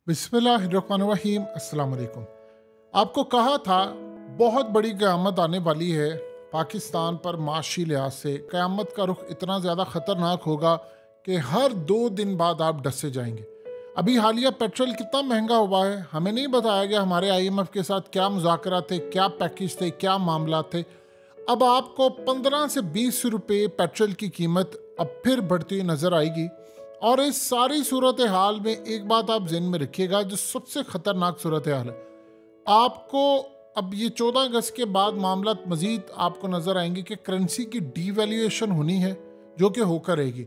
बिस्मिल्लाहिर्रहमानिर्रहीम अस्सलाम वालेकुम। आपको कहा था बहुत बड़ी क़यामत आने वाली है। पाकिस्तान पर माशी लिहाज से क़यामत का रुख इतना ज़्यादा ख़तरनाक होगा कि हर 2 दिन बाद आप डसे जाएंगे। अभी हालिया पेट्रोल कितना महंगा हुआ है, हमें नहीं बताया गया हमारे IMF के साथ क्या मुज़ाकरा थे, क्या पैकेज थे, क्या मामला थे। अब आपको 15 से 20 रुपये पेट्रोल की कीमत अब फिर बढ़ती हुई नज़र आएगी। और इस सारी सूरत हाल में एक बात आप ज़हन में रखिएगा, जो सबसे ख़तरनाक सूरत हाल है, आपको अब ये 14 अगस्त के बाद मामला मज़ीद आपको नज़र आएंगे कि करेंसी की डीवैल्यूएशन होनी है, जो कि होकर रहेगी।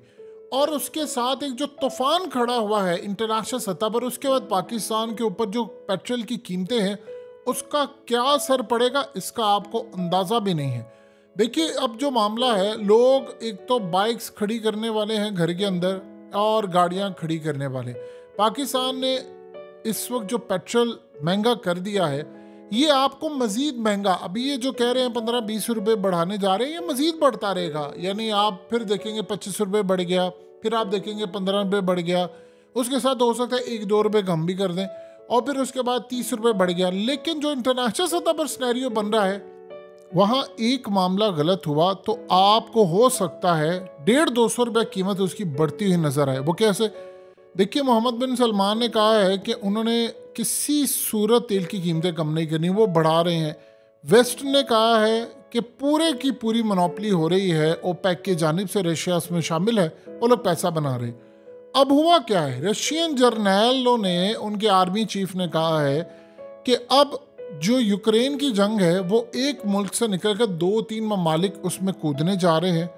और उसके साथ एक जो तूफ़ान खड़ा हुआ है इंटरनेशनल सतह पर, उसके बाद पाकिस्तान के ऊपर जो पेट्रोल की कीमतें हैं उसका क्या असर पड़ेगा, इसका आपको अंदाज़ा भी नहीं है। देखिए, अब जो मामला है, लोग एक तो बाइक्स खड़ी करने वाले हैं घर के अंदर और गाड़ियां खड़ी करने वाले। पाकिस्तान ने इस वक्त जो पेट्रोल महंगा कर दिया है, ये आपको मज़ीद महंगा, अभी ये जो कह रहे हैं 15-20 रुपये बढ़ाने जा रहे हैं, ये मज़ीद बढ़ता रहेगा। यानी आप फिर देखेंगे 25 रुपये बढ़ गया, फिर आप देखेंगे 15 रुपये बढ़ गया, उसके साथ हो सकता है 1-2 रुपये कम भी कर दें, और फिर उसके बाद 30 रुपये बढ़ गया। लेकिन जो इंटरनेशनल सतह पर सिनेरियो बन रहा है, वहाँ एक मामला गलत हुआ तो आपको हो सकता है 150-200 रुपये कीमत उसकी बढ़ती हुई नज़र आए। वो कैसे? देखिए, मोहम्मद बिन सलमान ने कहा है कि उन्होंने किसी सूरत तेल की कीमतें कम नहीं करनी, वो बढ़ा रहे हैं। वेस्ट ने कहा है कि पूरे की पूरी मोनोपली हो रही है, ओपेक की जानिब से, रशिया इसमें शामिल है, वो लोग पैसा बना रहे हैं। अब हुआ क्या है, रशियन जर्नैलों ने, उनके आर्मी चीफ ने कहा है कि अब जो यूक्रेन की जंग है वो एक मुल्क से निकलकर 2-3 ममालिक उसमें कूदने जा रहे हैं।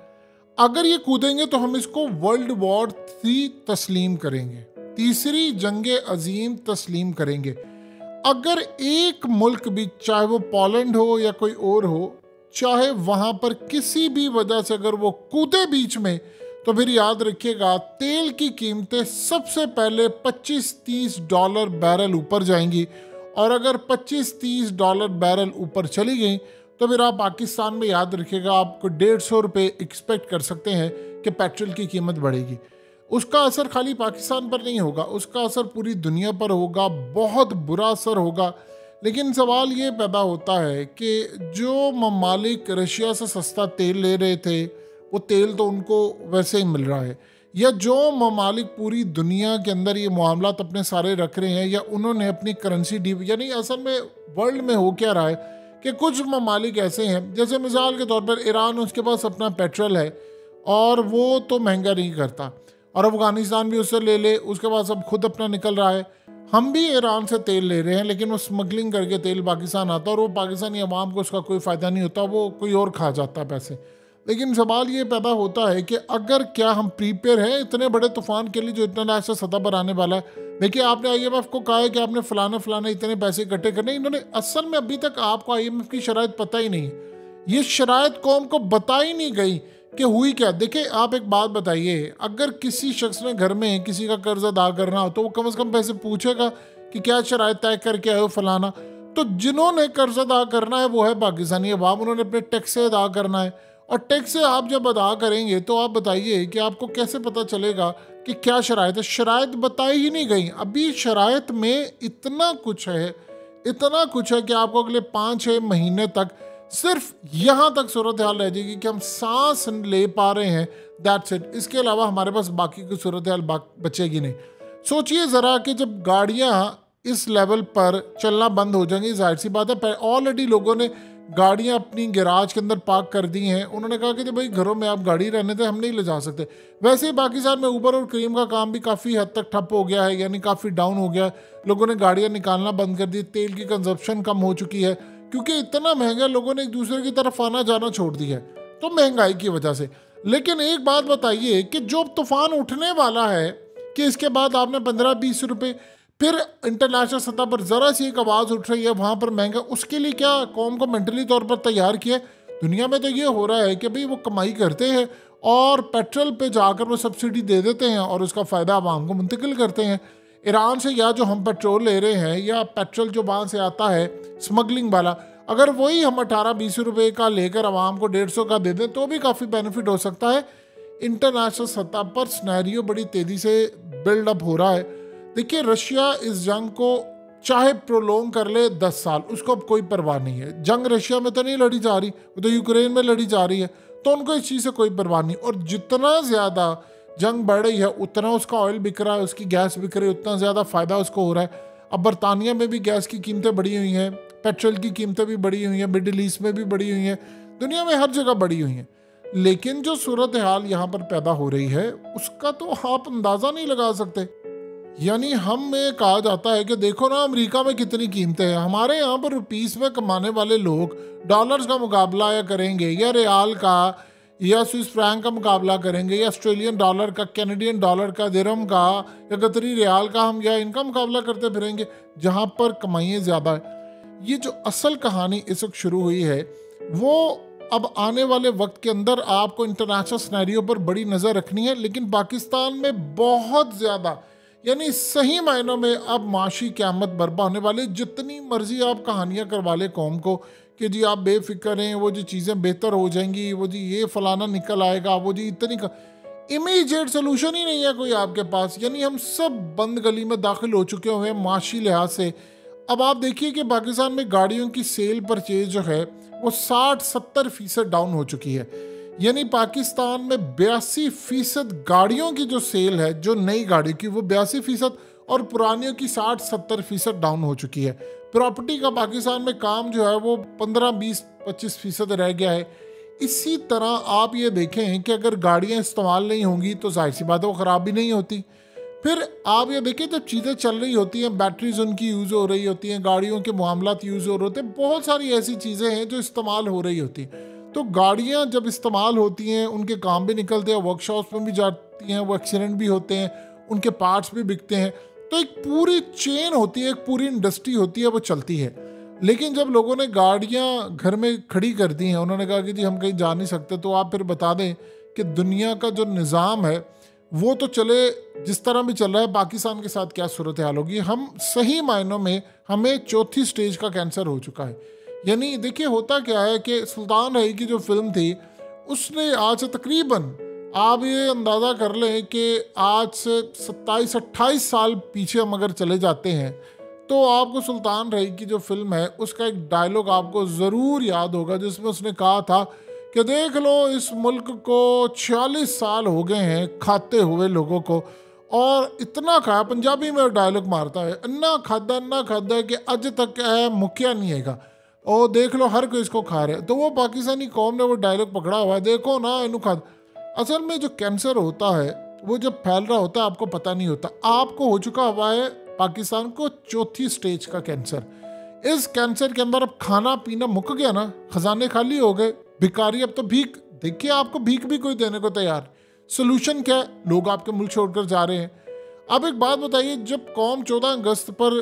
अगर ये कूदेंगे तो हम इसको वर्ल्ड वॉर 3 तस्लीम करेंगे, तीसरी जंग अजीम तस्लीम करेंगे। अगर एक मुल्क भी, चाहे वो पोलैंड हो या कोई और हो, चाहे वहां पर किसी भी वजह से अगर वो कूदे बीच में, तो फिर याद रखिएगा तेल की कीमतें सबसे पहले $25-30 बैरल ऊपर जाएंगी। और अगर $25-30 बैरल ऊपर चली गई तो फिर आप पाकिस्तान में, याद रखिएगा, आपको 150 रुपये एक्सपेक्ट कर सकते हैं कि पेट्रोल की कीमत बढ़ेगी। उसका असर खाली पाकिस्तान पर नहीं होगा, उसका असर पूरी दुनिया पर होगा, बहुत बुरा असर होगा। लेकिन सवाल ये पैदा होता है कि जो ममालिक रशिया से सस्ता तेल ले रहे थे, वो तेल तो उनको वैसे ही मिल रहा है, या जो ममालिक पूरी दुनिया के अंदर ये मामलात अपने सारे रख रहे हैं, या उन्होंने अपनी करेंसी डी, यानी असल में वर्ल्ड में हो क्या रहा है कि कुछ ममालिक ऐसे हैं, जैसे मिसाल के तौर पर ईरान, उसके पास अपना पेट्रोल है और वो तो महंगा नहीं करता, और अफ़गानिस्तान भी उससे ले ले, उसके पास अब खुद अपना निकल रहा है। हम भी ईरान से तेल ले रहे हैं, लेकिन वो स्मगलिंग करके तेल पाकिस्तान आता है, और वो पाकिस्तानी अवाम को उसका कोई फ़ायदा नहीं होता, वो कोई और खा जाता है पैसे। लेकिन सवाल ये पैदा होता है कि अगर क्या हम प्रीपेयर हैं इतने बड़े तूफान के लिए जो इंटरनेशनल सतह पर आने वाला है। देखिए, आपने IMF को कहा है कि आपने फलाना इतने पैसे इकट्ठे करने, इन्होंने असल में अभी तक आपको IMF की शराइत पता ही नहीं है। ये शराइत कौम को बताई नहीं गई कि हुई क्या। देखिए, आप एक बात बताइए, अगर किसी शख्स ने घर में किसी का कर्ज अदा करना हो तो वो कम से कम पैसे पूछेगा कि क्या शराइत तय करके आए हो फलाना। तो जिन्होंने कर्ज अदा करना है वो है पाकिस्तानी अवाम, उन्होंने अपने टैक्स से अदा करना है। और टैक्स से आप जब अदा करेंगे तो आप बताइए कि आपको कैसे पता चलेगा कि क्या शराइत है। शराइत बताई ही नहीं गई। अभी शराइत में इतना कुछ है, इतना कुछ है कि आपको अगले 5-6 महीने तक सिर्फ यहाँ तक सूरत हाल रह जाएगी कि हम सांस ले पा रहे हैं, दैट्स इट। इसके अलावा हमारे पास बाकी की सूरत हाल बचेगी नहीं। सोचिए ज़रा कि जब गाड़ियाँ इस लेवल पर चलना बंद हो जाएंगी, जाहिर सी बात है, ऑलरेडी लोगों ने गाड़ियां अपनी गैराज के अंदर पार्क कर दी हैं। उन्होंने कहा कि जब भाई घरों में आप गाड़ी रहने थे, हम नहीं ले जा सकते। वैसे ही पाकिस्तान में उबर और क्रीम का काम भी काफ़ी हद तक ठप हो गया है, यानी काफ़ी डाउन हो गया है। लोगों ने गाड़ियां निकालना बंद कर दी, तेल की कंजप्शन कम हो चुकी है, क्योंकि इतना महंगा लोगों ने एक दूसरे की तरफ आना जाना छोड़ दिया है, तो महंगाई की वजह से। लेकिन एक बात बताइए कि जो तूफान उठने वाला है कि इसके बाद आपने 15-20 रुपये, फिर इंटरनेशनल सतह पर ज़रा सी एक आवाज़ उठ रही है वहाँ पर महंगा, उसके लिए क्या कौम को मेंटली तौर पर तैयार किया। दुनिया में तो ये हो रहा है कि भाई वो कमाई करते हैं और पेट्रोल पे जाकर वो सब्सिडी दे देते हैं और उसका फ़ायदा आवाम को मुंतकिल करते हैं। ईरान से या जो हम पेट्रोल ले रहे हैं, या पेट्रोल जो वहाँ से आता है स्मगलिंग वाला, अगर वही हम 18-20 रुपये का लेकर आवाम को 150 का दे दें तो भी काफ़ी बेनिफिट हो सकता है। इंटरनेशनल सतह पर सिनेरियो बड़ी तेज़ी से बिल्डअप हो रहा है। देखिए, रशिया इस जंग को चाहे प्रोलोंग कर ले 10 साल, उसको अब कोई परवाह नहीं है। जंग रशिया में तो नहीं लड़ी जा रही, वो तो यूक्रेन में लड़ी जा रही है, तो उनको इस चीज़ से कोई परवाह नहीं। और जितना ज़्यादा जंग बढ़ रही है उतना उसका ऑयल बिक रहा है, उसकी गैस बिक रही है, उतना ज़्यादा फ़ायदा उसको हो रहा है। अब बरतानिया में भी गैस की कीमतें बढ़ी हुई हैं, पेट्रोल की कीमतें भी बढ़ी हुई हैं, मिडिल ईस्ट में भी बढ़ी हुई हैं, दुनिया में हर जगह बढ़ी हुई हैं। लेकिन जो सूरत हाल यहाँ पर पैदा हो रही है उसका तो आप अंदाज़ा नहीं लगा सकते। यानी हम में कहा जाता है कि देखो ना अमेरिका में कितनी कीमतें हैं, हमारे यहाँ पर रुपीस में कमाने वाले लोग डॉलर्स का मुकाबला या करेंगे या रियाल का या स्विस फ्रैंक का मुकाबला करेंगे या ऑस्ट्रेलियन डॉलर का, कैनेडियन डॉलर का, दिरहम का या कतरी रियाल का, हम या इनका मुकाबला करते फिरेंगे जहाँ पर कमाइयाँ ज़्यादा है। ये जो असल कहानी इस वक्त शुरू हुई है वो अब आने वाले वक्त के अंदर आपको इंटरनेशनल सिनेरियो पर बड़ी नज़र रखनी है। लेकिन पाकिस्तान में बहुत ज़्यादा, यानी सही मायनों में अब माशी क़यामत बर्पा होने वाली। जितनी मर्जी आप कहानियाँ करवा ले कौम को कि जी आप बेफिक्र हैं, वो जी चीज़ें बेहतर हो जाएंगी, वो जी ये फलाना निकल आएगा, वो जी इतनी का इमीडिएट सोल्यूशन ही नहीं है कोई आपके पास। यानी हम सब बंद गली में दाखिल हो चुके हुए हैं माशी लिहाज से। अब आप देखिए कि पाकिस्तान में गाड़ियों की सेल परचेज जो है वो 60-70% डाउन हो चुकी है। यानी पाकिस्तान में 82% गाड़ियों की जो सेल है, जो नई गाड़ी की, वो 82% और पुरानियों की 60-70% डाउन हो चुकी है। प्रॉपर्टी का पाकिस्तान में काम जो है वो 15-20-25% रह गया है। इसी तरह आप ये देखें कि अगर गाड़ियाँ इस्तेमाल नहीं होंगी तो जाहिर सी बात है वो ख़राब भी नहीं होती। फिर आप ये देखिए जब चीज़ें चल रही होती हैं, बैटरीज उनकी यूज़ हो रही होती हैं, गाड़ियों के मामलात यूज़ हो रहे होते हैं, बहुत सारी ऐसी चीज़ें हैं जो इस्तेमाल हो रही होती हैं। तो गाड़ियाँ जब इस्तेमाल होती हैं उनके काम भी निकलते हैं, वर्कशॉप्स में भी जाती हैं, वो एक्सीडेंट भी होते हैं, उनके पार्ट्स भी बिकते हैं। तो एक पूरी चेन होती है, एक पूरी इंडस्ट्री होती है, वो चलती है। लेकिन जब लोगों ने गाड़ियाँ घर में खड़ी कर दी हैं, उन्होंने कहा कि जी हम कहीं जा नहीं सकते, तो आप फिर बता दें कि दुनिया का जो निज़ाम है वो तो चले जिस तरह भी चल रहा है, पाकिस्तान के साथ क्या सूरत हाल होगी। हम सही मायनों में हमें चौथी स्टेज का कैंसर हो चुका है। यानी देखिए होता क्या है कि सुल्तान रही की जो फिल्म थी उसने आज से तकरीबन आप ये अंदाज़ा कर लें कि आज से 27-28 साल पीछे हम अगर चले जाते हैं तो आपको सुल्तान रही की जो फिल्म है उसका एक डायलॉग आपको ज़रूर याद होगा जिसमें उसने कहा था कि देख लो इस मुल्क को 46 साल हो गए हैं खाते हुए लोगों को, और इतना खाया, पंजाबी में डायलॉग मारता है, अन्ना खादा है कि अज तक है मुखिया नहीं हैगा, और देख लो हर कोई इसको खा रहे हैं। तो वो पाकिस्तानी कौम ने वो डायलॉग पकड़ा हुआ है, देखो ना इनू खा। असल में जो कैंसर होता है वो जब फैल रहा होता है आपको पता नहीं होता। आपको हो चुका हुआ है पाकिस्तान को चौथी स्टेज का कैंसर। इस कैंसर के अंदर अब खाना पीना मुक गया ना, खजाने खाली हो गए, भिखारी अब तो भीख, देखिए आपको भीख भी कोई देने को तैयार। सोल्यूशन क्या है? लोग आपके मुल्क छोड़कर जा रहे हैं। अब एक बात बताइए, जब कौम 14 अगस्त पर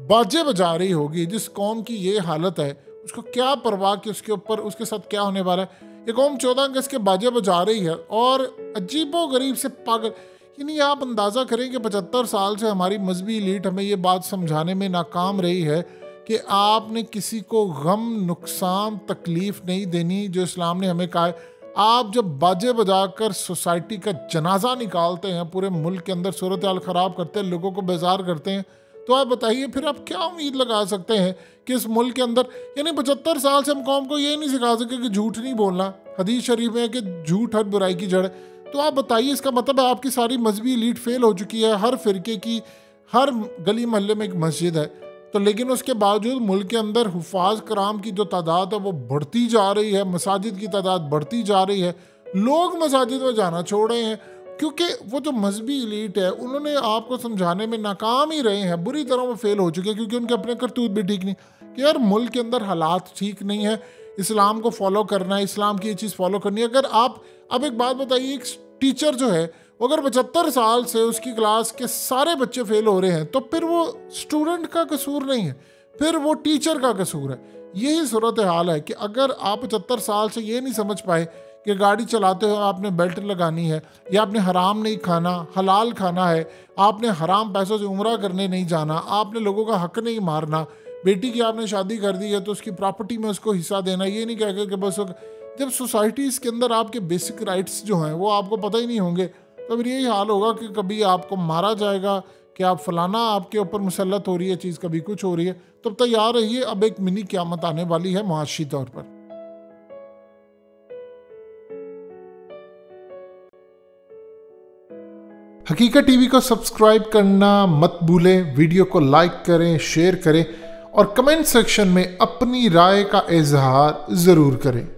बाजे बजा रही होगी, जिस कौम की ये हालत है उसको क्या परवाह कि उसके ऊपर उसके साथ क्या होने वाला है। ये कौम 14 अगस्त के बाजे बजा रही है और अजीबो गरीब से पागल। यानी आप अंदाज़ा करें कि 75 साल से हमारी मजहबी लीड हमें ये बात समझाने में नाकाम रही है कि आपने किसी को गम, नुकसान, तकलीफ़ नहीं देनी, जो इस्लाम ने हमें कहा है। आप जब बाजे बजाकर सोसाइटी का जनाजा निकालते हैं, पूरे मुल्क के अंदर सूरत हाल ख़राब करते हैं, लोगों को बेजार करते हैं, तो आप बताइए फिर आप क्या उम्मीद लगा सकते हैं कि इस मुल्क के अंदर, यानी 75 साल से हम कौम को ये नहीं सिखा सके कि झूठ नहीं बोलना। हदीस शरीफ में है कि झूठ हर बुराई की जड़। तो आप बताइए इसका मतलब है आपकी सारी मजहबी लीड फेल हो चुकी है, हर फिरके की हर गली मोहल्ले में एक मस्जिद है, तो लेकिन उसके बावजूद मुल्क के अंदर हुफाज कराम की जो तादाद है वो बढ़ती जा रही है, मसाजिद की तादाद बढ़ती जा रही है, लोग मसाजिद में जाना छोड़ रहे हैं क्योंकि वो जो मजहबी एलीट है उन्होंने आपको समझाने में नाकाम ही रहे हैं, बुरी तरह वो फेल हो चुके हैं क्योंकि उनके अपने करतूत भी ठीक नहीं कि यार मुल्क के अंदर हालात ठीक नहीं है, इस्लाम को फॉलो करना है, इस्लाम की ये चीज़ फॉलो करनी है। अगर आप अब एक बात बताइए, एक टीचर जो है अगर 75 साल से उसकी क्लास के सारे बच्चे फेल हो रहे हैं तो फिर वो स्टूडेंट का कसूर नहीं है, फिर वो टीचर का कसूर है। यही सूरत हाल है कि अगर आप 75 साल से ये नहीं समझ पाए कि गाड़ी चलाते हो आपने बेल्ट लगानी है, या आपने हराम नहीं खाना, हलाल खाना है, आपने हराम पैसों से उम्रा करने नहीं जाना, आपने लोगों का हक नहीं मारना, बेटी की आपने शादी कर दी है तो उसकी प्रॉपर्टी में उसको हिस्सा देना, ये नहीं कह कि बस जब सोसाइटीज़ के अंदर आपके बेसिक राइट्स जो हैं वो आपको पता ही नहीं होंगे तो फिर यही हाल होगा कि कभी आपको मारा जाएगा, कि आप फलाना आपके ऊपर मुसल्लत हो रही है चीज़, कभी कुछ हो रही है, तब तैयार रहिए, अब एक मिनी क़यामत आने वाली है मुआशी तौर पर। हकीकत टीवी को सब्सक्राइब करना मत भूलें, वीडियो को लाइक करें, शेयर करें और कमेंट सेक्शन में अपनी राय का इजहार ज़रूर करें।